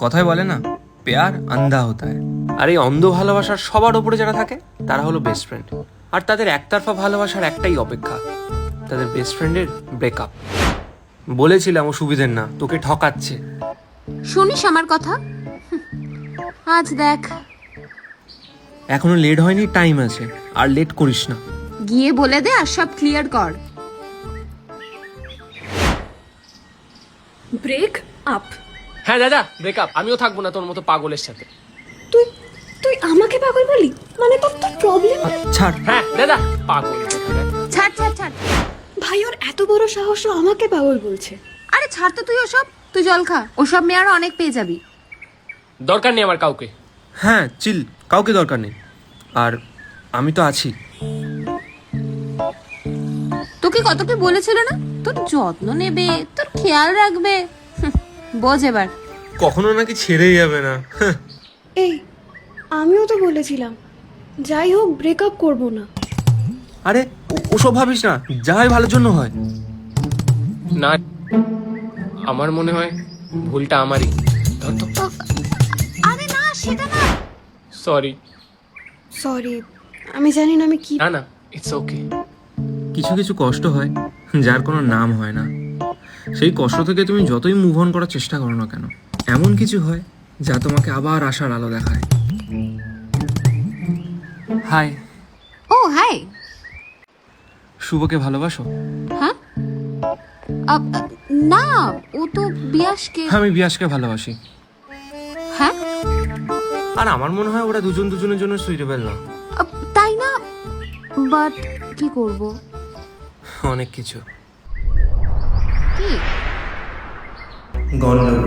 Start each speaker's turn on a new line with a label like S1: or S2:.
S1: কথায় বলে না, প্যার আন্ধা হতা হ্যায়। আর এই অন্ধ ভালোবাসার সবার উপরে যারা থাকে তারা হলো বেস্ট ফ্রেন্ড। আর তাদের একতরফা ভালোবাসার একটাই অপেক্ষা, তাদের বেস্ট ফ্রেন্ডের ব্রেকআপ। বলেছিলাম ও সুবিধের না, তোকে ঠকাচ্ছে।
S2: শুনিস আমার কথা? আজ দেখ,
S1: এখনো লেট হয়নি, টাইম আছে, আর লেট করিস না।
S2: গিয়ে বলে দে আর সব ক্লিয়ার কর।
S3: Break up?
S4: হ্যাঁ দাদা, ব্রেকআপ। আমিও থাকবো না তোর মতো পাগলের সাথে।
S3: তুই তুই আমাকে পাগল বলি? মানে তোর প্রবলেম?
S1: ছাড়।
S4: হ্যাঁ দাদা, পাগল।
S2: ছাড় ছাড় ছাড়।
S3: ভাই ওর এত বড় সাহস, ও আমাকে পাগল বলছে।
S2: আরে ছাড় তো তুই ওসব, তুই জল খা, ওসব মেয়ে আরো অনেক পেয়ে যাবি।
S4: দরকার নেই আমার কাউকে।
S1: হ্যাঁ চিল, কাউকে দরকার নেই। আর আমি তো আছি।
S2: তোকে কত কি বলেছিল না, তোর যত্ন নেবে, তোর খেয়াল রাখবে। বোঝ এবার।
S1: কখনো নাকি ছেড়েই যাবে না।
S3: এই, আমিও তো বলেছিলাম যাই হোক ব্রেকআপ করব না।
S1: আরে ওসব ভাবিস না, যা হয় ভালোর জন্য হয়।
S4: না, আমার মনে হয় ভুলটা আমারই। ধর তো।
S2: আরে না, সেটা না।
S4: সরি।
S3: সরি, আমি জানি না আমি কি।
S4: না না, ইটস ওকে।
S1: কিছু কিছু কষ্ট হয় যার কোনো নাম হয় না। সেই কষ্ট থেকে তুমি যতই মুভ অন করার চেষ্টা করো না কেন, এমন কিছু হয় যা তোমাকে আবার আশার আলো দেখায়। হাই।
S2: ও হাই।
S1: শুভকে ভালোবাসো?
S2: হ্যাঁ? না, ও তো বিয়াসকে।
S1: আমি বিয়াসকে ভালোবাসি।
S2: হ্যাঁ?
S1: আর আমার মনে হয় ওরা দুজন দুজনের জন্য সুইটেবল না।
S2: তাই না? বাট কি করব?
S1: অনেক কিছু।
S2: কি?
S1: গন্ডগোল।